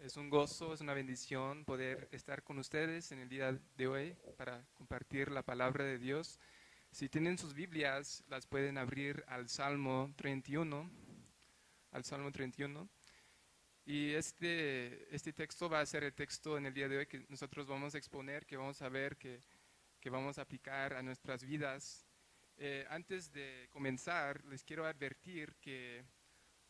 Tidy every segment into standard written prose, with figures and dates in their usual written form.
Es un gozo, es una bendición poder estar con ustedes en el día de hoy para compartir la palabra de Dios. Si tienen sus Biblias, las pueden abrir al Salmo 31, al Salmo 31. Y este texto va a ser el texto en el día de hoy que nosotros vamos a exponer, que vamos a ver, que vamos a aplicar a nuestras vidas. Antes de comenzar, les quiero advertir que,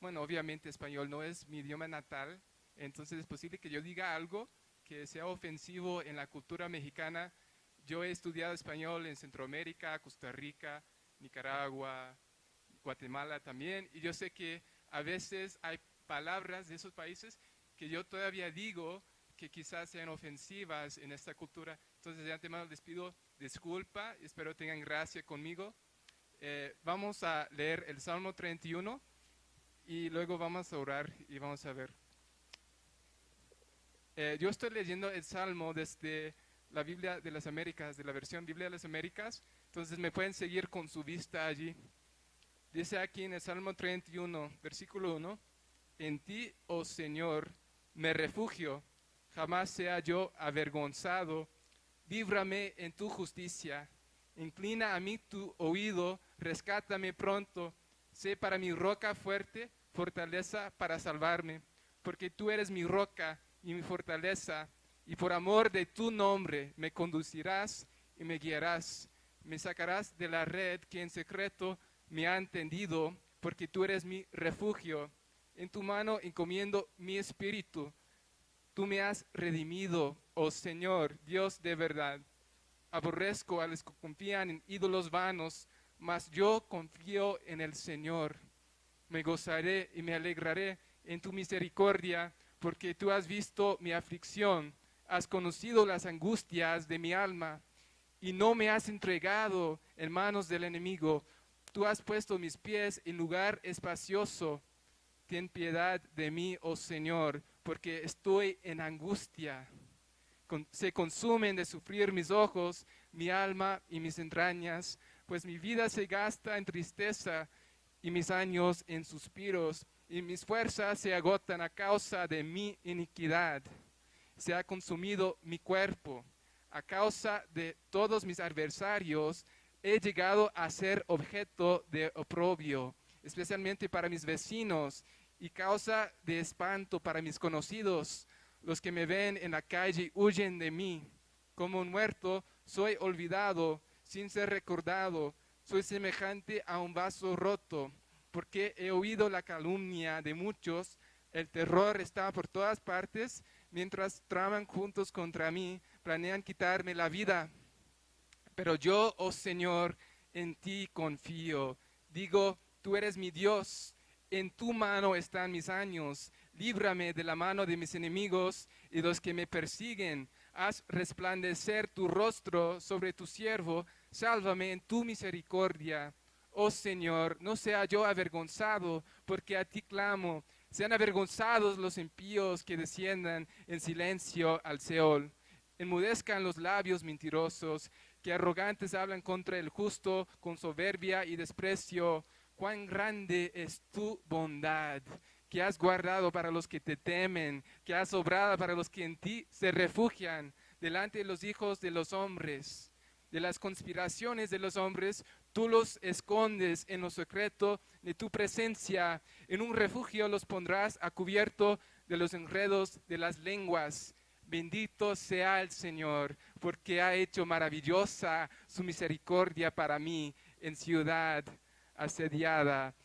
bueno, obviamente español no es mi idioma natal, entonces es posible que yo diga algo que sea ofensivo en la cultura mexicana. Yo he estudiado español en Centroamérica, Costa Rica, Nicaragua, Guatemala también, y yo sé que a veces hay palabras de esos países que yo todavía digo que quizás sean ofensivas en esta cultura. Entonces de antemano les pido disculpa, espero tengan gracia conmigo. Vamos a leer el Salmo 31 y luego vamos a orar y vamos a ver. Yo estoy leyendo el Salmo desde la Biblia de las Américas, de la versión Biblia de las Américas, entonces me pueden seguir con su vista allí. Dice aquí en el Salmo 31, versículo 1, en ti, oh Señor, me refugio, jamás sea yo avergonzado, líbrame en tu justicia, inclina a mí tu oído, rescátame pronto, sé para mi roca fuerte, fortaleza para salvarme, porque tú eres mi roca y mi fortaleza, y por amor de tu nombre me conducirás y me guiarás, me sacarás de la red que en secreto me han tendido, porque tú eres mi refugio. En tu mano encomiendo mi espíritu. Tú me has redimido, oh Señor, Dios de verdad. Aborrezco a los que confían en ídolos vanos, mas yo confío en el Señor. Me gozaré y me alegraré en tu misericordia, porque tú has visto mi aflicción, has conocido las angustias de mi alma, y no me has entregado en manos del enemigo. Tú has puesto mis pies en lugar espacioso. Ten piedad de mí, oh Señor, porque estoy en angustia. Se consumen de sufrir mis ojos, mi alma y mis entrañas, pues mi vida se gasta en tristeza y mis años en suspiros, y mis fuerzas se agotan a causa de mi iniquidad. Se ha consumido mi cuerpo. A causa de todos mis adversarios, he llegado a ser objeto de oprobio, especialmente para mis vecinos, y causa de espanto para mis conocidos. Los que me ven en la calle huyen de mí. Como un muerto, soy olvidado, sin ser recordado. Soy semejante a un vaso roto, porque he oído la calumnia de muchos. El terror está por todas partes, mientras traman juntos contra mí, planean quitarme la vida. Pero yo, oh Señor, en ti confío. Digo, tú eres mi Dios, en tu mano están mis años. Líbrame de la mano de mis enemigos y los que me persiguen. Haz resplandecer tu rostro sobre tu siervo. Sálvame en tu misericordia. Oh Señor, no sea yo avergonzado, porque a ti clamo. Sean avergonzados los impíos que desciendan en silencio al Seol. Enmudezcan los labios mentirosos, que arrogantes hablan contra el justo con soberbia y desprecio. Cuán grande es tu bondad, que has guardado para los que te temen, que has obrado para los que en ti se refugian, delante de los hijos de los hombres. De las conspiraciones de los hombres, tú los escondes en lo secreto de tu presencia. En un refugio los pondrás a cubierto de los enredos de las lenguas. Bendito sea el Señor, porque ha hecho maravillosa su misericordia para mí en ciudad asediada.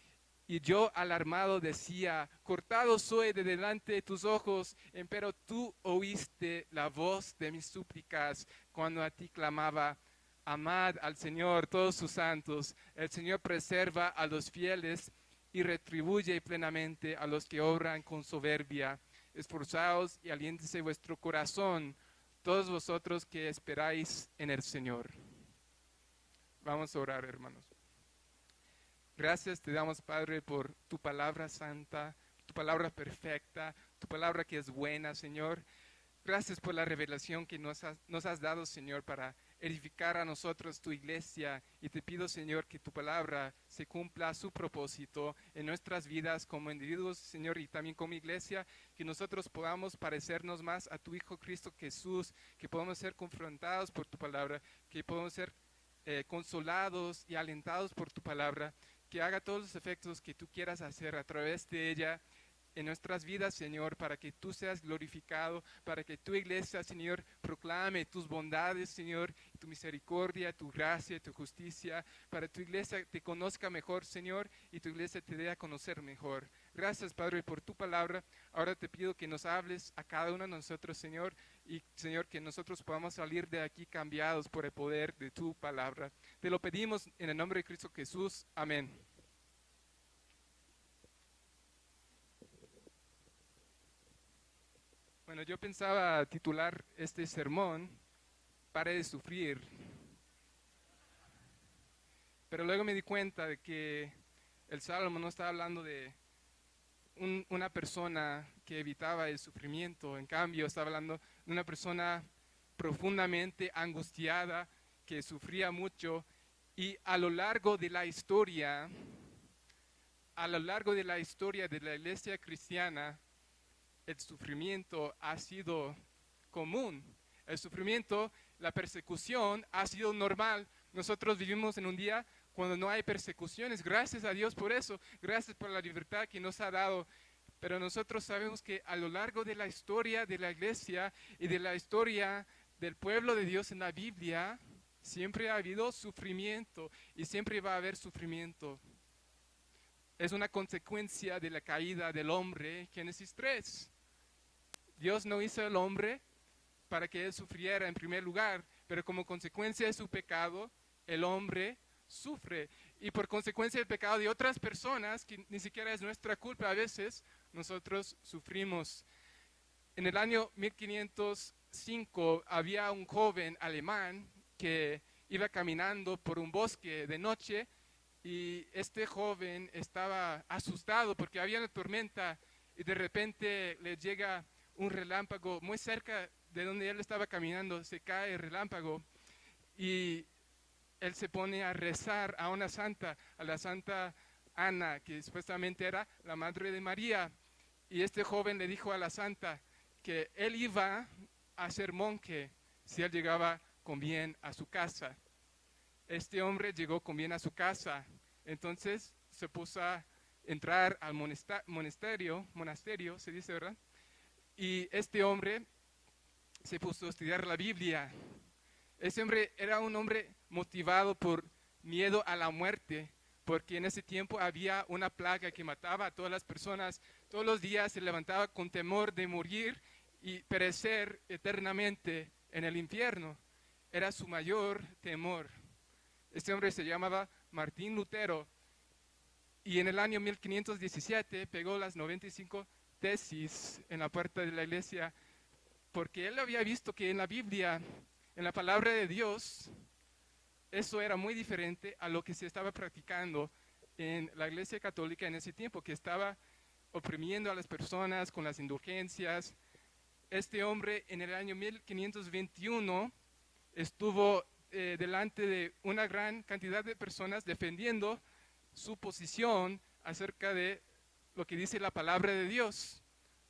Y yo alarmado decía, cortado soy de delante de tus ojos, empero tú oíste la voz de mis súplicas cuando a ti clamaba. Amad al Señor todos sus santos. El Señor preserva a los fieles y retribuye plenamente a los que obran con soberbia. Esforzaos y aliéntese vuestro corazón, todos vosotros que esperáis en el Señor. Vamos a orar, hermanos. Gracias te damos, Padre, por tu palabra santa, tu palabra perfecta, tu palabra que es buena, Señor. Gracias por la revelación que nos has dado, Señor, para edificar a nosotros tu iglesia. Y te pido, Señor, que tu palabra se cumpla su propósito en nuestras vidas como individuos, Señor, y también como iglesia, que nosotros podamos parecernos más a tu Hijo Cristo Jesús, que podamos ser confrontados por tu palabra, que podamos ser consolados y alentados por tu palabra, que haga todos los efectos que tú quieras hacer a través de ella en nuestras vidas, Señor, para que tú seas glorificado, para que tu iglesia, Señor, proclame tus bondades, Señor, tu misericordia, tu gracia, tu justicia, para que tu iglesia te conozca mejor, Señor, y tu iglesia te dé a conocer mejor. Gracias, Padre, por tu palabra. Ahora te pido que nos hables a cada uno de nosotros, Señor, y, Señor, que nosotros podamos salir de aquí cambiados por el poder de tu palabra. Te lo pedimos en el nombre de Cristo Jesús. Amén. Bueno, yo pensaba titular este sermón, Pare de sufrir, pero luego me di cuenta de que el Salmo no estaba hablando de una persona que evitaba el sufrimiento, en cambio estaba hablando de una persona profundamente angustiada, que sufría mucho, y a lo largo de la historia de la iglesia cristiana, el sufrimiento ha sido común. El sufrimiento, la persecución ha sido normal. Nosotros vivimos en un día cuando no hay persecuciones. Gracias a Dios por eso. Gracias por la libertad que nos ha dado. Pero nosotros sabemos que a lo largo de la historia de la iglesia y de la historia del pueblo de Dios en la Biblia, siempre ha habido sufrimiento y siempre va a haber sufrimiento. Es una consecuencia de la caída del hombre, Génesis 3. Dios no hizo al hombre para que él sufriera en primer lugar, pero como consecuencia de su pecado, el hombre sufre. Y por consecuencia del pecado de otras personas, que ni siquiera es nuestra culpa a veces, nosotros sufrimos. En el año 1505 había un joven alemán que iba caminando por un bosque de noche, y este joven estaba asustado porque había una tormenta y de repente le llega un relámpago muy cerca de donde él estaba caminando. Se cae el relámpago y él se pone a rezar a una santa, a la Santa Ana, que supuestamente era la madre de María. Y este joven le dijo a la santa que él iba a ser monje si él llegaba con bien a su casa. Este hombre llegó con bien a su casa, entonces se puso a entrar al monasterio, se dice, ¿verdad? Y este hombre se puso a estudiar la Biblia. Ese hombre era un hombre motivado por miedo a la muerte, porque en ese tiempo había una plaga que mataba a todas las personas. Todos los días se levantaba con temor de morir y perecer eternamente en el infierno. Era su mayor temor. Este hombre se llamaba Martín Lutero, y en el año 1517 pegó las 95 tesis en la puerta de la iglesia, porque él había visto que en la Biblia, en la palabra de Dios, eso era muy diferente a lo que se estaba practicando en la iglesia católica en ese tiempo, que estaba oprimiendo a las personas con las indulgencias. Este hombre en el año 1521 estuvo delante de una gran cantidad de personas defendiendo su posición acerca de lo que dice la palabra de Dios.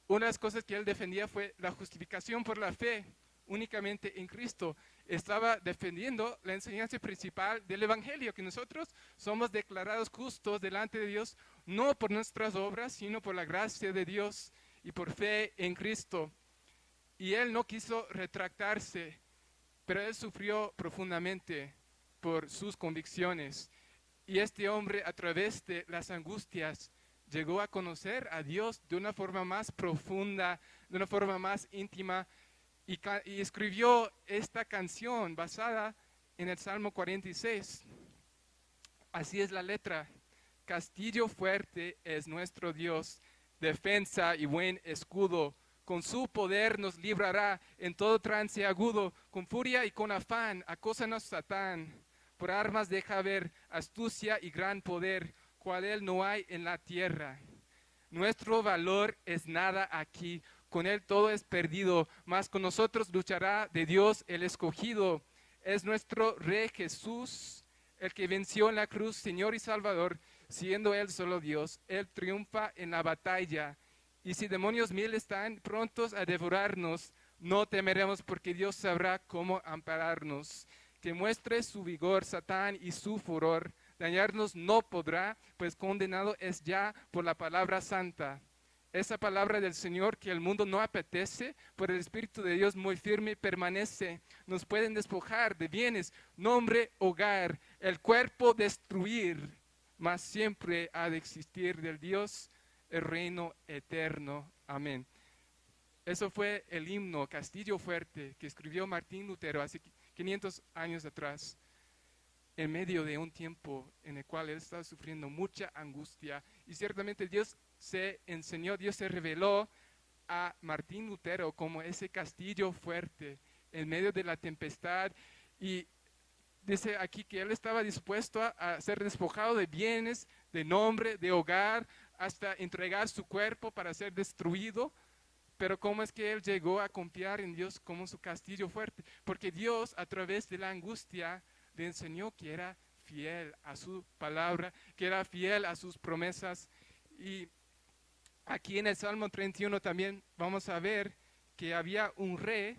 Una de las cosas que él defendía fue la justificación por la fe únicamente en Cristo. Estaba defendiendo la enseñanza principal del Evangelio, que nosotros somos declarados justos delante de Dios, no por nuestras obras, sino por la gracia de Dios y por fe en Cristo. Y él no quiso retractarse, pero él sufrió profundamente por sus convicciones. Y este hombre, a través de las angustias, llegó a conocer a Dios de una forma más profunda, de una forma más íntima, y escribió esta canción basada en el Salmo 46. Así es la letra: castillo fuerte es nuestro Dios, defensa y buen escudo. Con su poder nos librará en todo trance agudo. Con furia y con afán acósanos Satán. Por armas deja ver astucia y gran poder, cual él no hay en la tierra. Nuestro valor es nada aquí, con él todo es perdido, mas con nosotros luchará de Dios el escogido. Es nuestro Rey Jesús, el que venció en la cruz, Señor y Salvador, siendo Él solo Dios. Él triunfa en la batalla. Y si demonios mil están prontos a devorarnos, no temeremos porque Dios sabrá cómo ampararnos. Que muestre su vigor, Satán, y su furor. Dañarnos no podrá, pues condenado es ya por la palabra santa. Esa palabra del Señor que el mundo no apetece, por el Espíritu de Dios muy firme permanece. Nos pueden despojar de bienes, nombre, hogar, el cuerpo destruir, mas siempre ha de existir del Dios el reino eterno. Amén. Eso fue el himno Castillo Fuerte que escribió Martín Lutero hace 500 años atrás, en medio de un tiempo en el cual él estaba sufriendo mucha angustia. Y ciertamente Dios se enseñó, Dios se reveló a Martín Lutero como ese castillo fuerte en medio de la tempestad. Y dice aquí que él estaba dispuesto a ser despojado de bienes, de nombre, de hogar, hasta entregar su cuerpo para ser destruido. Pero ¿cómo es que él llegó a confiar en Dios como su castillo fuerte? Porque Dios, a través de la angustia, le enseñó que era fiel a su palabra, que era fiel a sus promesas. Y aquí en el Salmo 31 también vamos a ver que había un rey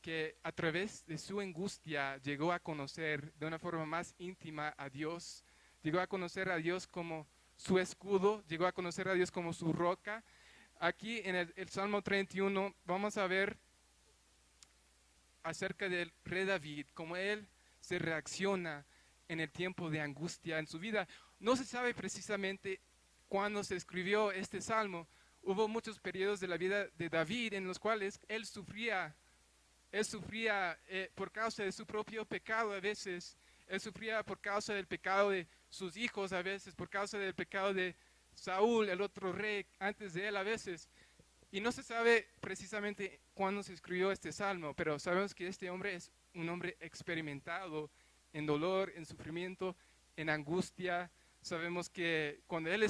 que a través de su angustia llegó a conocer de una forma más íntima a Dios, llegó a conocer a Dios como su escudo, llegó a conocer a Dios como su roca. Aquí en el Salmo 31 vamos a ver acerca del rey David, cómo él se reacciona en el tiempo de angustia en su vida. No se sabe precisamente cuándo se escribió este salmo. Hubo muchos periodos de la vida de David en los cuales él sufría por causa de su propio pecado a veces, él sufría por causa del pecado de sus hijos a veces, por causa del pecado de Saúl, el otro rey antes de él a veces. Y no se sabe precisamente cuándo se escribió este salmo, pero sabemos que este hombre es un hombre experimentado en dolor, en sufrimiento, en angustia. Sabemos que cuando él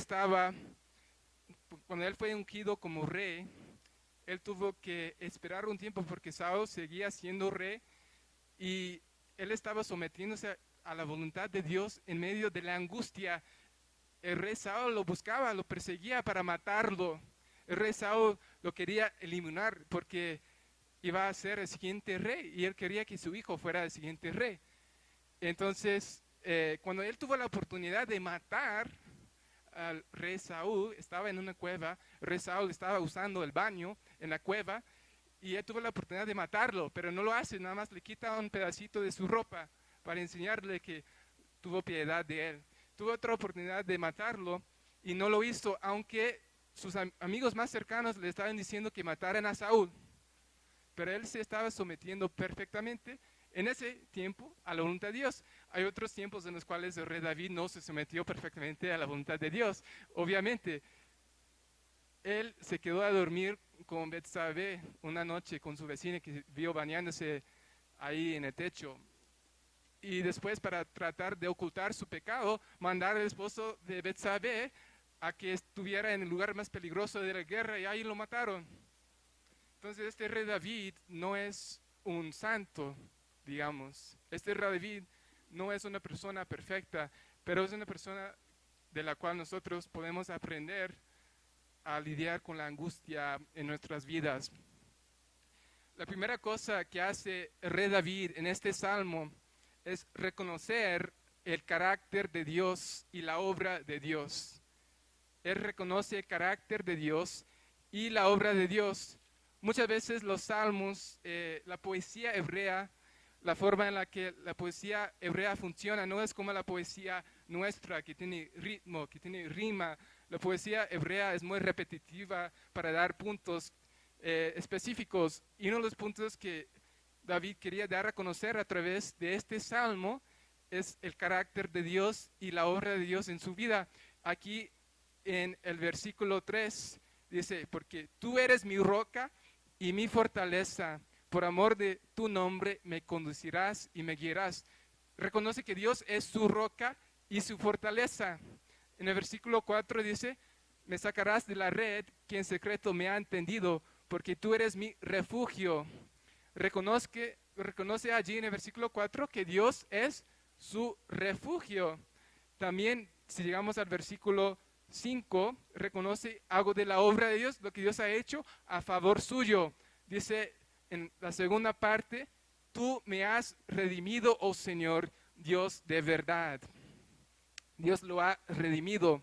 fue ungido como rey, él tuvo que esperar un tiempo porque Saúl seguía siendo rey y él estaba sometiéndose a la voluntad de Dios en medio de la angustia. El rey Saúl lo buscaba, lo perseguía para matarlo. El rey Saúl lo quería eliminar porque iba a ser el siguiente rey y él quería que su hijo fuera el siguiente rey. Entonces, cuando él tuvo la oportunidad de matar al rey Saúl, estaba en una cueva, el rey Saúl estaba usando el baño en la cueva y él tuvo la oportunidad de matarlo, pero no lo hace, nada más le quita un pedacito de su ropa para enseñarle que tuvo piedad de él. Tuvo otra oportunidad de matarlo y no lo hizo, aunque sus amigos más cercanos le estaban diciendo que mataran a Saúl. Pero él se estaba sometiendo perfectamente en ese tiempo a la voluntad de Dios. Hay otros tiempos en los cuales el rey David no se sometió perfectamente a la voluntad de Dios. Obviamente, él se quedó a dormir con Betsabé una noche con su vecina que vio bañándose ahí en el techo. Y después, para tratar de ocultar su pecado, mandar al esposo de Betsabé a que estuviera en el lugar más peligroso de la guerra y ahí lo mataron. Entonces este rey David no es un santo, digamos. Este rey David no es una persona perfecta, pero es una persona de la cual nosotros podemos aprender a lidiar con la angustia en nuestras vidas. La primera cosa que hace el rey David en este salmo es reconocer el carácter de Dios y la obra de Dios. Él reconoce el carácter de Dios y la obra de Dios. Muchas veces los salmos, la poesía hebrea, la forma en la que la poesía hebrea funciona no es como la poesía nuestra, que tiene ritmo, que tiene rima. La poesía hebrea es muy repetitiva para dar puntos específicos. Y uno de los puntos que David quería dar a conocer a través de este salmo es el carácter de Dios y la obra de Dios en su vida. Aquí en el versículo 3 dice, porque tú eres mi roca y mi fortaleza, por amor de tu nombre me conducirás y me guiarás. Reconoce que Dios es su roca y su fortaleza. En el versículo 4 dice, me sacarás de la red que en secreto me ha entendido, porque tú eres mi refugio. reconoce allí en el versículo 4 que Dios es su refugio. También, si llegamos al versículo 5, reconoce algo de la obra de Dios, lo que Dios ha hecho a favor suyo. Dice en la segunda parte, tú me has redimido, oh Señor, Dios de verdad. Dios lo ha redimido.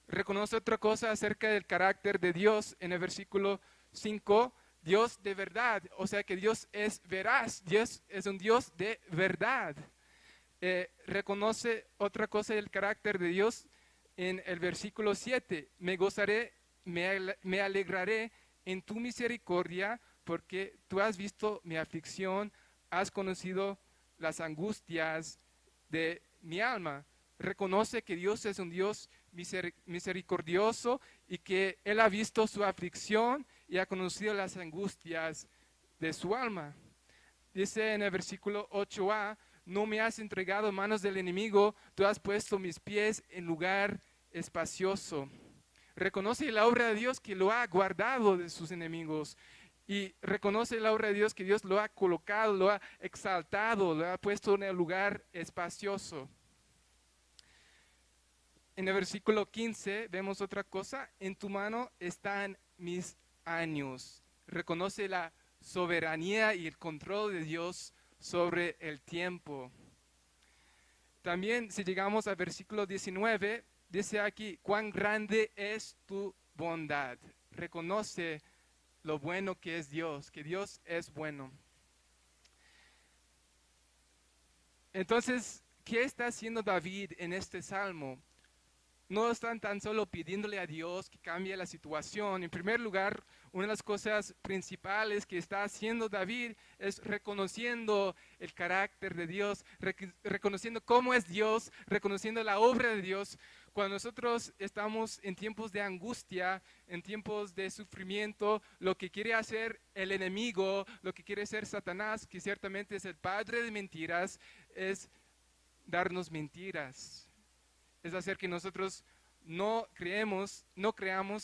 Reconoce otra cosa acerca del carácter de Dios en el versículo 5, Dios de verdad, o sea que Dios es veraz, Dios es un Dios de verdad. Reconoce otra cosa del carácter de Dios en el versículo 7, me gozaré, me alegraré en tu misericordia, porque tú has visto mi aflicción, has conocido las angustias de mi alma. Reconoce que Dios es un Dios misericordioso y que Él ha visto su aflicción y ha conocido las angustias de su alma. Dice en el versículo 8a, no me has entregado en manos del enemigo, tú has puesto mis pies en lugar espacioso. Reconoce la obra de Dios que lo ha guardado de sus enemigos. Y reconoce la obra de Dios que Dios lo ha colocado, lo ha exaltado, lo ha puesto en el lugar espacioso. En el versículo 15 vemos otra cosa, en tu mano están mis años. Reconoce la soberanía y el control de Dios sobre el tiempo. También si llegamos al versículo 19, dice aquí, cuán grande es tu bondad. Reconoce lo bueno que es Dios, que Dios es bueno. Entonces, ¿qué está haciendo David en este salmo? No están tan solo pidiéndole a Dios que cambie la situación. En primer lugar, una de las cosas principales que está haciendo David es reconociendo el carácter de Dios, reconociendo cómo es Dios, reconociendo la obra de Dios. Cuando nosotros estamos en tiempos de angustia, en tiempos de sufrimiento, lo que quiere hacer el enemigo, lo que quiere hacer Satanás, que ciertamente es el padre de mentiras, es darnos mentiras. Es hacer que nosotros no creamos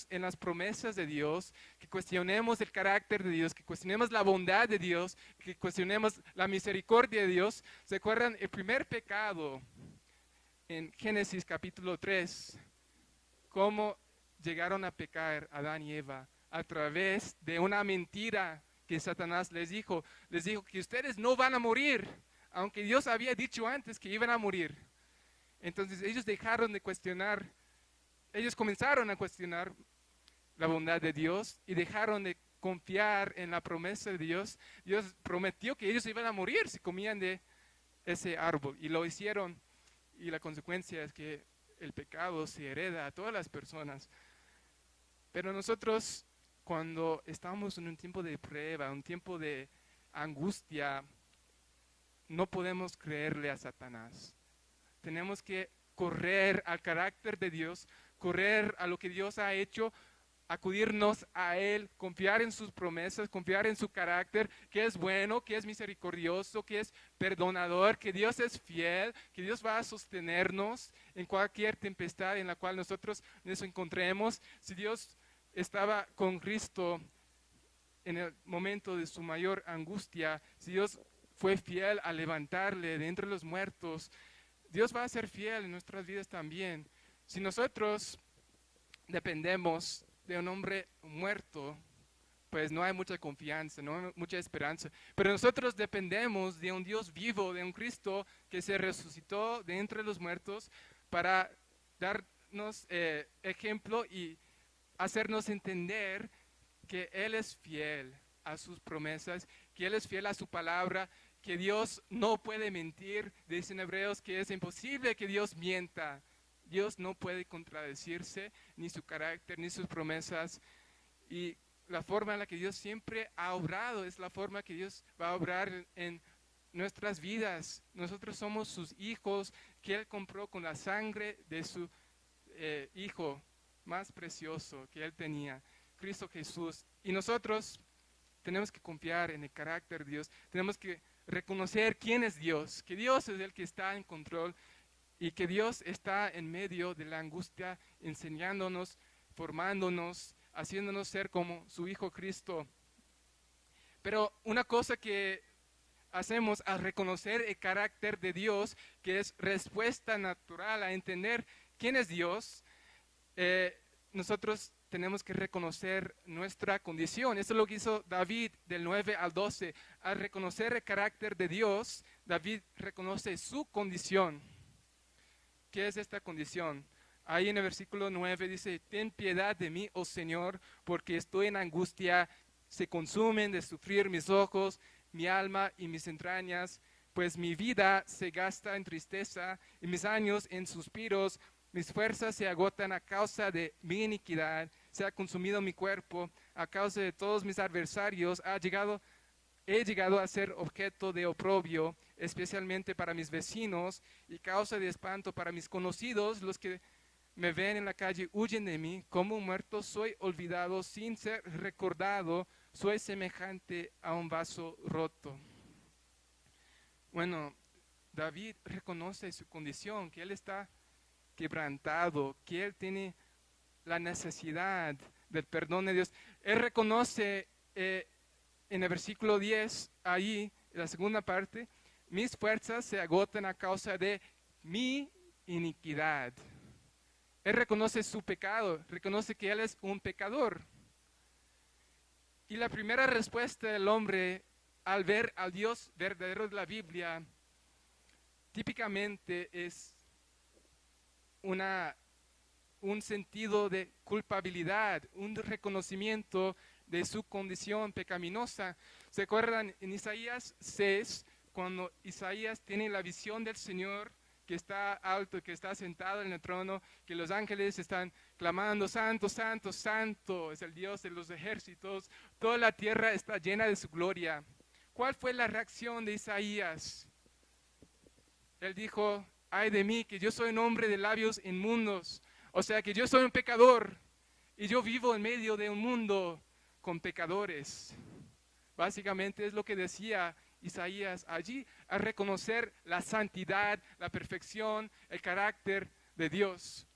en las promesas de Dios, que cuestionemos el carácter de Dios, que cuestionemos la bondad de Dios, que cuestionemos la misericordia de Dios. ¿Se acuerdan? El primer pecado en Génesis capítulo 3, cómo llegaron a pecar Adán y Eva a través de una mentira que Satanás les dijo que ustedes no van a morir, aunque Dios había dicho antes que iban a morir. Entonces ellos dejaron de cuestionar, ellos comenzaron a cuestionar la bondad de Dios y dejaron de confiar en la promesa de Dios. Dios prometió que ellos iban a morir si comían de ese árbol y lo hicieron, y la consecuencia es que el pecado se hereda a todas las personas. Pero nosotros, cuando estamos en un tiempo de prueba, un tiempo de angustia, no podemos creerle a Satanás. Tenemos que correr al carácter de Dios, correr a lo que Dios ha hecho, acudirnos a Él, confiar en sus promesas, confiar en su carácter, que es bueno, que es misericordioso, que es perdonador, que Dios es fiel, que Dios va a sostenernos en cualquier tempestad en la cual nosotros nos encontremos. Si Dios estaba con Cristo en el momento de su mayor angustia, si Dios fue fiel a levantarle de entre los muertos, Dios va a ser fiel en nuestras vidas también. Si nosotros dependemos de un hombre muerto, pues no hay mucha confianza, no hay mucha esperanza. Pero nosotros dependemos de un Dios vivo, de un Cristo que se resucitó de entre los muertos para darnos ejemplo y hacernos entender que Él es fiel a sus promesas, que Él es fiel a su palabra, que Dios no puede mentir. Dicen Hebreos que es imposible que Dios mienta. Dios no puede contradecirse, ni su carácter, ni sus promesas. Y la forma en la que Dios siempre ha obrado es la forma que Dios va a obrar en nuestras vidas. Nosotros somos sus hijos, que Él compró con la sangre de su Hijo más precioso que Él tenía, Cristo Jesús. Y nosotros tenemos que confiar en el carácter de Dios, tenemos que reconocer quién es Dios, que Dios es el que está en control y que Dios está en medio de la angustia, enseñándonos, formándonos, haciéndonos ser como su Hijo Cristo. Pero una cosa que hacemos al reconocer el carácter de Dios, que es respuesta natural a entender quién es Dios, nosotros tenemos que reconocer nuestra condición. Eso es lo que hizo David del 9 al 12. Al reconocer el carácter de Dios, David reconoce su condición. ¿Qué es esta condición? Ahí en el versículo 9 dice, ten piedad de mí, oh Señor, porque estoy en angustia, se consumen de sufrir mis ojos, mi alma y mis entrañas, pues mi vida se gasta en tristeza y mis años en suspiros, mis fuerzas se agotan a causa de mi iniquidad, se ha consumido mi cuerpo, a causa de todos mis adversarios, he llegado a ser objeto de oprobio, especialmente para mis vecinos, y causa de espanto para mis conocidos, los que me ven en la calle huyen de mí, como un muerto soy olvidado sin ser recordado, soy semejante a un vaso roto. Bueno, David reconoce su condición, que él está quebrantado, que él tiene la necesidad del perdón de Dios. Él reconoce en el versículo 10, ahí, en la segunda parte, mis fuerzas se agotan a causa de mi iniquidad. Él reconoce su pecado, reconoce que él es un pecador. Y la primera respuesta del hombre al ver al Dios verdadero de la Biblia, típicamente es un sentido de culpabilidad, un reconocimiento de su condición pecaminosa. ¿Se acuerdan en Isaías 6, cuando Isaías tiene la visión del Señor que está alto, que está sentado en el trono, que los ángeles están clamando, santo, santo, santo, es el Dios de los ejércitos, toda la tierra está llena de su gloria? ¿Cuál fue la reacción de Isaías? Él dijo, ay de mí, que yo soy un hombre de labios inmundos, o sea que yo soy un pecador y yo vivo en medio de un mundo con pecadores. Básicamente es lo que decía Isaías allí, a reconocer la santidad, la perfección, el carácter de Dios.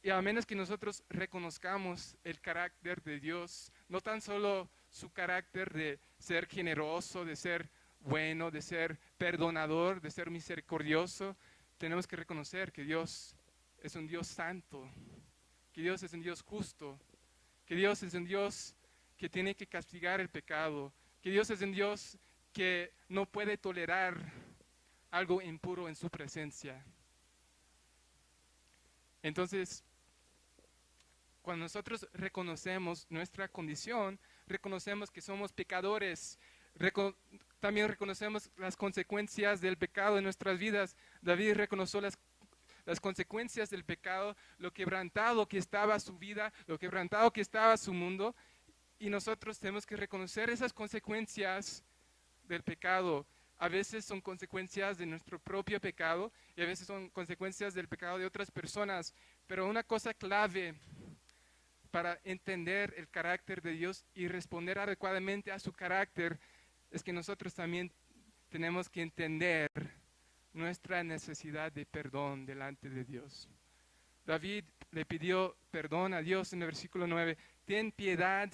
Y a menos que nosotros reconozcamos el carácter de Dios, no tan solo su carácter de ser generoso, de ser bueno, de ser perdonador, de ser misericordioso, tenemos que reconocer que Dios es un Dios santo, que Dios es un Dios justo, que Dios es un Dios que tiene que castigar el pecado, que Dios es un Dios que no puede tolerar algo impuro en su presencia. Entonces, cuando nosotros reconocemos nuestra condición, reconocemos que somos pecadores, también reconocemos las consecuencias del pecado en nuestras vidas. David reconoció las consecuencias del pecado, lo quebrantado que estaba su vida, lo quebrantado que estaba su mundo, y nosotros tenemos que reconocer esas consecuencias del pecado. A veces son consecuencias de nuestro propio pecado y a veces son consecuencias del pecado de otras personas, pero una cosa clave para entender el carácter de Dios y responder adecuadamente a su carácter es que nosotros también tenemos que entender nuestra necesidad de perdón delante de Dios. David le pidió perdón a Dios en el versículo 9. Ten piedad,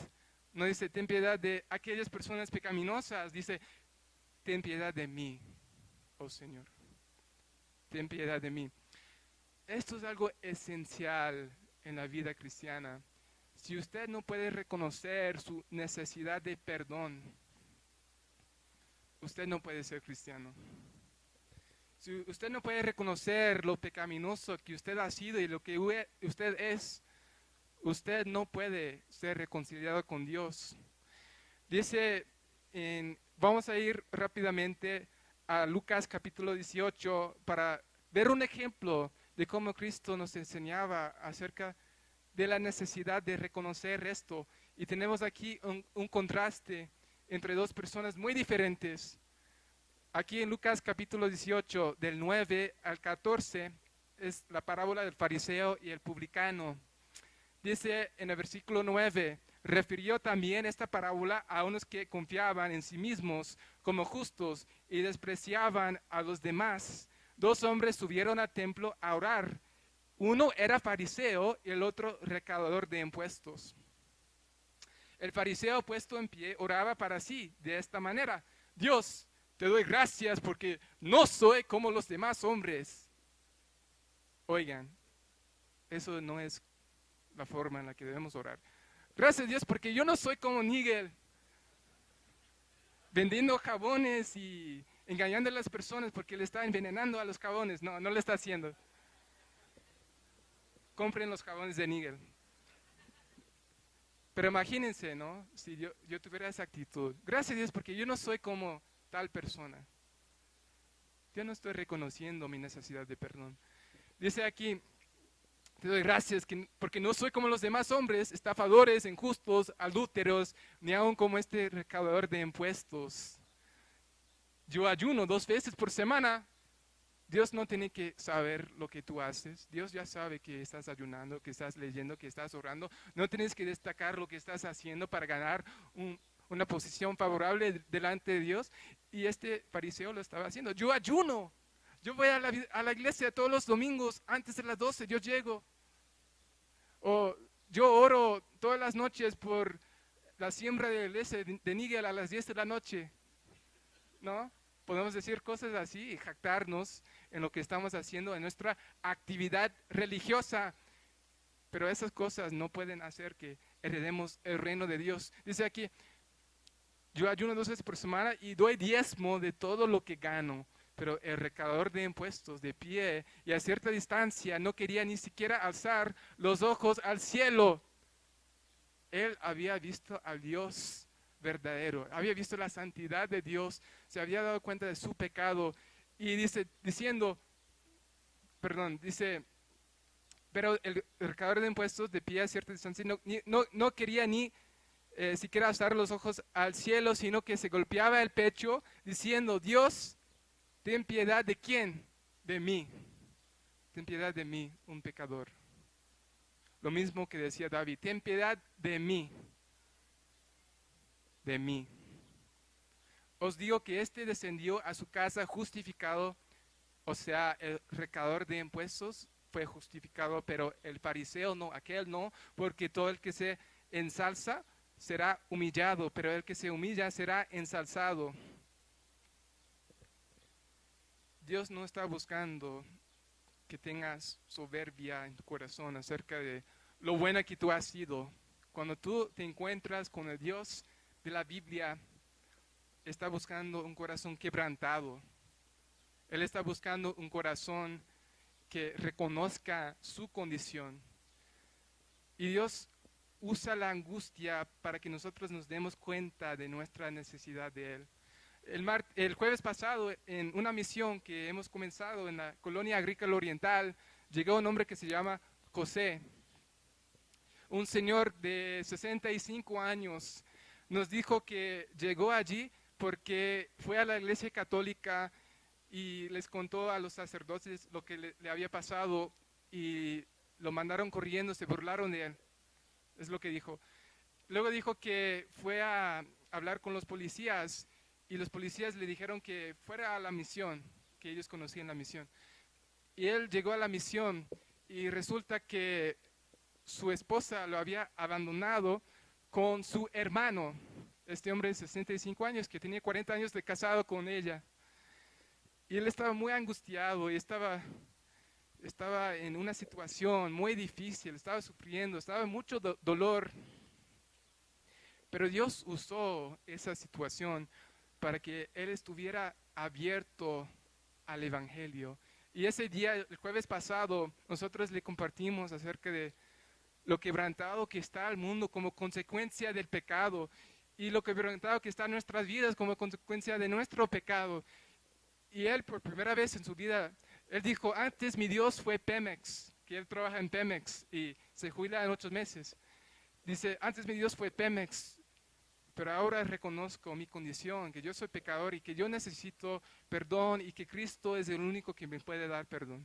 no dice ten piedad de aquellas personas pecaminosas, dice ten piedad de mí, oh Señor. Ten piedad de mí. Esto es algo esencial en la vida cristiana. Si usted no puede reconocer su necesidad de perdón, usted no puede ser cristiano. Si usted no puede reconocer lo pecaminoso que usted ha sido y lo que usted es, usted no puede ser reconciliado con Dios. Dice, vamos a ir rápidamente a Lucas capítulo 18 para ver un ejemplo de cómo Cristo nos enseñaba acerca de la necesidad de reconocer esto. Y tenemos aquí un contraste entre dos personas muy diferentes. Aquí en Lucas capítulo 18, del 9 al 14, es la parábola del fariseo y el publicano. Dice en el versículo 9, refirió también esta parábola a unos que confiaban en sí mismos como justos y despreciaban a los demás. Dos hombres subieron al templo a orar. Uno era fariseo y el otro recaudador de impuestos. El fariseo puesto en pie oraba para sí de esta manera: Dios, te doy gracias porque no soy como los demás hombres. Oigan, eso no es la forma en la que debemos orar. Gracias Dios porque yo no soy como Nigel, vendiendo jabones y engañando a las personas porque le está envenenando a los jabones. No, no lo está haciendo. Compren los jabones de Nigel. Pero imagínense, ¿no? Si yo tuviera esa actitud. Gracias a Dios porque yo no soy como tal persona. Yo no estoy reconociendo mi necesidad de perdón. Dice aquí: te doy gracias porque no soy como los demás hombres, estafadores, injustos, adúlteros, ni aun como este recaudador de impuestos. Yo ayuno 2 veces por semana. Dios no tiene que saber lo que tú haces. Dios ya sabe que estás ayunando, que estás leyendo, que estás orando. No tienes que destacar lo que estás haciendo para ganar una posición favorable delante de Dios. Y este fariseo lo estaba haciendo. Yo ayuno. Yo voy a la iglesia todos los domingos antes de las 12. Yo llego. O yo oro todas las noches por la siembra de la iglesia de Nigel a las 10 de la noche. ¿No? Podemos decir cosas así y jactarnos en lo que estamos haciendo, en nuestra actividad religiosa. Pero esas cosas no pueden hacer que heredemos el reino de Dios. Dice aquí: yo ayuno 2 veces por semana y doy diezmo de todo lo que gano. Pero el recaudador de impuestos, de pie y a cierta distancia, no quería ni siquiera alzar los ojos al cielo. Él había visto al Dios verdadero, había visto la santidad de Dios, se había dado cuenta de su pecado y dice, pero el recaudador de impuestos de pie a cierta distancia no quería ni siquiera alzar los ojos al cielo, sino que se golpeaba el pecho diciendo: Dios, ten piedad de quién, de mí, ten piedad de mí, un pecador. Lo mismo que decía David: ten piedad de mí. De mí. Os digo que este descendió a su casa justificado, o sea, el recaudador de impuestos fue justificado, pero el fariseo no, aquel no, porque todo el que se ensalza será humillado, pero el que se humilla será ensalzado. Dios no está buscando que tengas soberbia en tu corazón acerca de lo buena que tú has sido. Cuando tú te encuentras con el Dios de la Biblia, está buscando un corazón quebrantado. Él está buscando un corazón que reconozca su condición. Y Dios usa la angustia para que nosotros nos demos cuenta de nuestra necesidad de Él. El jueves pasado, en una misión que hemos comenzado en la colonia agrícola oriental, llegó un hombre que se llama José, un señor de 65 años. Nos dijo que llegó allí porque fue a la iglesia católica y les contó a los sacerdotes lo que le había pasado y lo mandaron corriendo, se burlaron de él. Es lo que dijo. Luego dijo que fue a hablar con los policías y los policías le dijeron que fuera a la misión, que ellos conocían la misión. Y él llegó a la misión y resulta que su esposa lo había abandonado con su hermano, este hombre de 65 años, que tenía 40 años de casado con ella. Y él estaba muy angustiado y estaba en una situación muy difícil, estaba sufriendo, estaba en mucho dolor. Pero Dios usó esa situación para que él estuviera abierto al Evangelio. Y ese día, el jueves pasado, nosotros le compartimos acerca de lo quebrantado que está el mundo como consecuencia del pecado y lo quebrantado que está en nuestras vidas como consecuencia de nuestro pecado. Y él por primera vez en su vida, él dijo: antes mi Dios fue Pemex, que él trabaja en Pemex y se jubila en 8 meses. Dice: antes mi Dios fue Pemex, pero ahora reconozco mi condición, que yo soy pecador y que yo necesito perdón y que Cristo es el único que me puede dar perdón.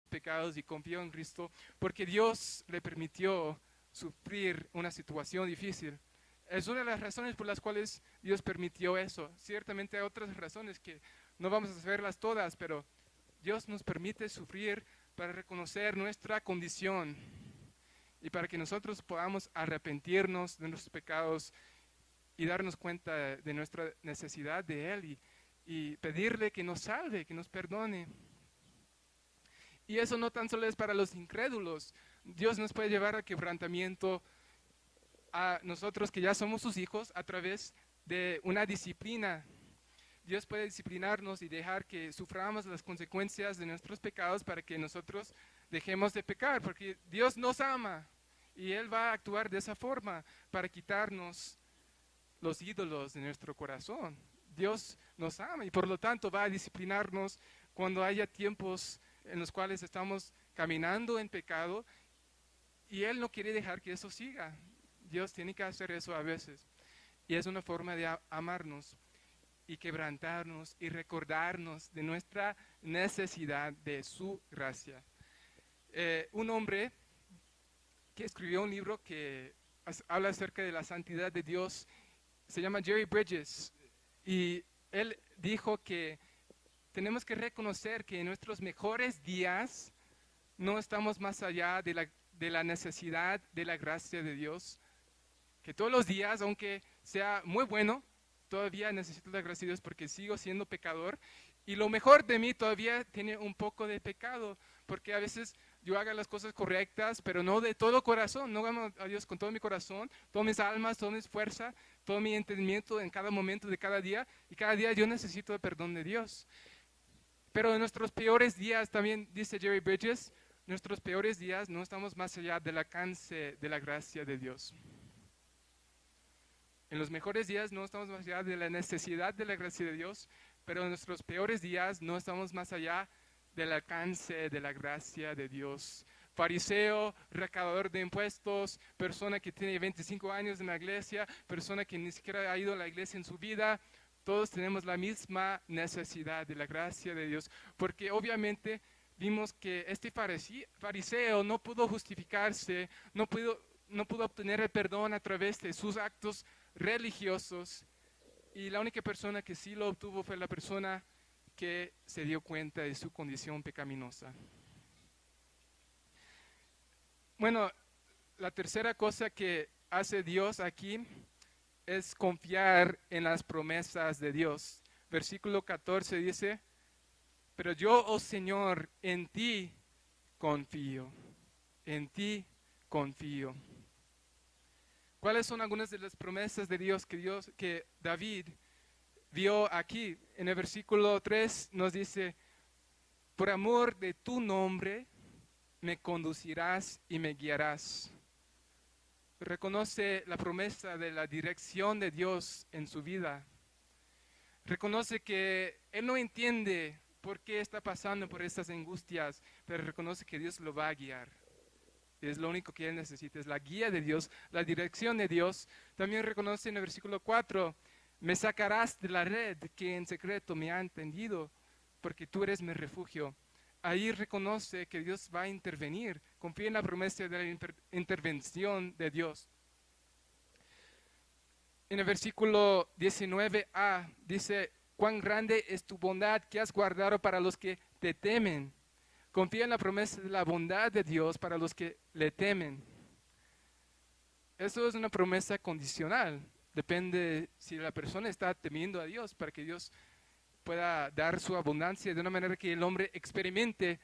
Pecados y confío en Cristo porque Dios le permitió sufrir una situación difícil. Es una de las razones por las cuales Dios permitió eso. Ciertamente hay otras razones que no vamos a saberlas todas, pero Dios nos permite sufrir para reconocer nuestra condición. y para que nosotros podamos arrepentirnos de nuestros pecados y darnos cuenta de nuestra necesidad de Él y pedirle que nos salve, que nos perdone. Y eso no tan solo es para los incrédulos. Dios nos puede llevar a quebrantamiento a nosotros que ya somos sus hijos a través de una disciplina. Dios puede disciplinarnos y dejar que suframos las consecuencias de nuestros pecados para que nosotros dejemos de pecar, porque Dios nos ama y Él va a actuar de esa forma para quitarnos los ídolos de nuestro corazón. Dios nos ama y por lo tanto va a disciplinarnos cuando haya tiempos en los cuales estamos caminando en pecado y Él no quiere dejar que eso siga. Dios tiene que hacer eso a veces y es una forma de amarnos y quebrantarnos y recordarnos de nuestra necesidad de su gracia. Un hombre que escribió un libro que habla acerca de la santidad de Dios se llama Jerry Bridges y él dijo que tenemos que reconocer que en nuestros mejores días no estamos más allá de la necesidad de la gracia de Dios, que todos los días, aunque sea muy bueno, todavía necesito la gracia de Dios porque sigo siendo pecador y lo mejor de mí todavía tiene un poco de pecado, porque a veces yo hago las cosas correctas, pero no de todo corazón, no amo a Dios con todo mi corazón, todas mis almas, toda mi fuerza, todo mi entendimiento en cada momento de cada día, y cada día yo necesito el perdón de Dios. Pero en nuestros peores días, también dice Jerry Bridges, nuestros peores días no estamos más allá del alcance de la gracia de Dios. En los mejores días no estamos más allá de la necesidad de la gracia de Dios, pero en nuestros peores días no estamos más allá del alcance de la gracia de Dios. Fariseo, recaudador de impuestos, persona que tiene 25 años en la iglesia, persona que ni siquiera ha ido a la iglesia en su vida, todos tenemos la misma necesidad de la gracia de Dios, porque obviamente vimos que este fariseo no pudo justificarse, no pudo obtener el perdón a través de sus actos religiosos, y la única persona que sí lo obtuvo fue la persona que se dio cuenta de su condición pecaminosa. Bueno, la tercera cosa que hace Dios aquí es confiar en las promesas de Dios. Versículo 14 dice, pero yo, oh Señor, en ti confío, en ti confío. ¿Cuáles son algunas de las promesas de Dios que David vio aquí? En el versículo 3 nos dice, por amor de tu nombre me conducirás y me guiarás. Reconoce la promesa de la dirección de Dios en su vida. Reconoce que él no entiende por qué está pasando por estas angustias, pero reconoce que Dios lo va a guiar. Es lo único que él necesita, es la guía de Dios, la dirección de Dios. También reconoce en el versículo 4, me sacarás de la red que en secreto me ha tendido, porque tú eres mi refugio. Ahí reconoce que Dios va a intervenir, confía en la promesa de la intervención de Dios. En el versículo 19a dice, cuán grande es tu bondad que has guardado para los que te temen. Confía en la promesa de la bondad de Dios para los que le temen. Eso es una promesa condicional. Depende si la persona está temiendo a Dios para que Dios pueda dar su abundancia de una manera que el hombre experimente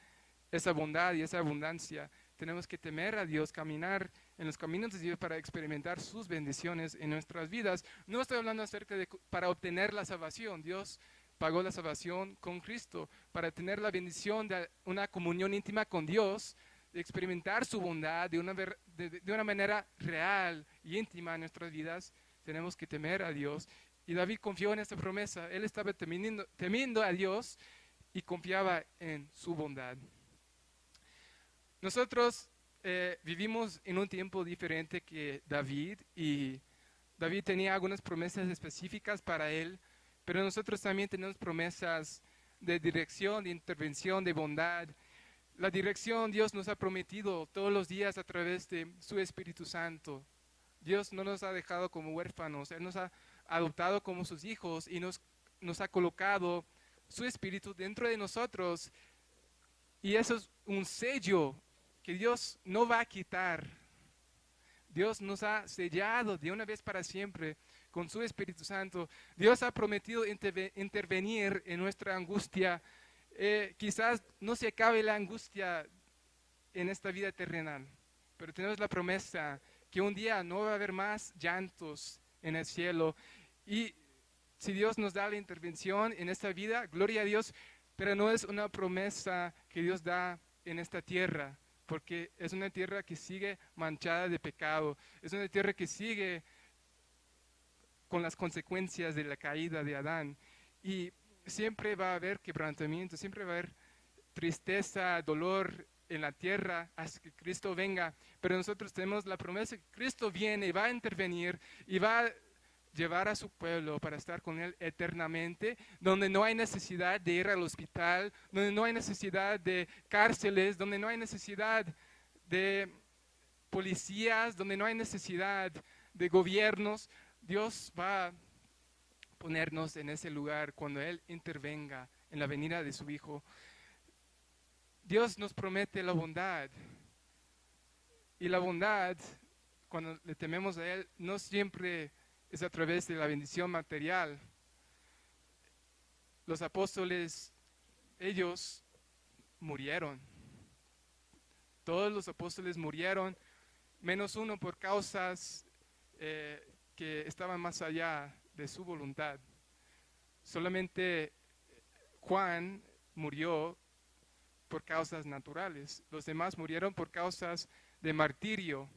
esa bondad y esa abundancia. Tenemos que temer a Dios, caminar en los caminos de Dios para experimentar sus bendiciones en nuestras vidas. No estoy hablando acerca de para obtener la salvación. Dios pagó la salvación con Cristo para tener la bendición de una comunión íntima con Dios, de experimentar su bondad de una manera real y íntima en nuestras vidas. Tenemos que temer a Dios. Y David confió en esta promesa. Él estaba temiendo a Dios y confiaba en su bondad. Nosotros vivimos en un tiempo diferente que David, y David tenía algunas promesas específicas para él, pero nosotros también tenemos promesas de dirección, de intervención, de bondad. La dirección Dios nos ha prometido todos los días a través de su Espíritu Santo. Dios no nos ha dejado como huérfanos, Él nos ha adoptado como sus hijos y nos ha colocado su Espíritu dentro de nosotros. Y eso es un sello que Dios no va a quitar. Dios nos ha sellado de una vez para siempre con su Espíritu Santo. Dios ha prometido intervenir en nuestra angustia. Quizás no se acabe la angustia en esta vida terrenal, pero tenemos la promesa que un día no va a haber más llantos en el cielo. Y si Dios nos da la intervención en esta vida, gloria a Dios, pero no es una promesa que Dios da en esta tierra, porque es una tierra que sigue manchada de pecado, es una tierra que sigue con las consecuencias de la caída de Adán. Y siempre va a haber quebrantamiento, siempre va a haber tristeza, dolor en la tierra hasta que Cristo venga. Pero nosotros tenemos la promesa que Cristo viene y va a intervenir y va a llevar a su pueblo para estar con Él eternamente, donde no hay necesidad de ir al hospital, donde no hay necesidad de cárceles, donde no hay necesidad de policías, donde no hay necesidad de gobiernos. Dios va a ponernos en ese lugar cuando Él intervenga en la venida de su Hijo. Dios nos promete la bondad. Y la bondad, cuando le tememos a Él, no siempre es a través de la bendición material. Los apóstoles, ellos murieron. Todos los apóstoles murieron, menos uno por causas que estaban más allá de su voluntad. Solamente Juan murió por causas naturales. Los demás murieron por causas de martirio.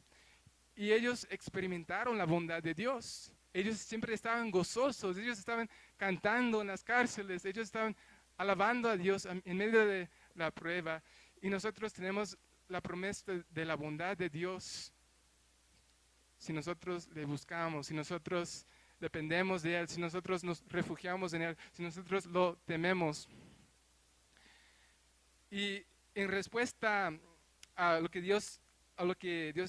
Y ellos experimentaron la bondad de Dios. Ellos siempre estaban gozosos, ellos estaban cantando en las cárceles, ellos estaban alabando a Dios en medio de la prueba. Y nosotros tenemos la promesa de la bondad de Dios. Si nosotros le buscamos, si nosotros dependemos de Él, si nosotros nos refugiamos en Él, si nosotros lo tememos. Y en respuesta a lo que Dios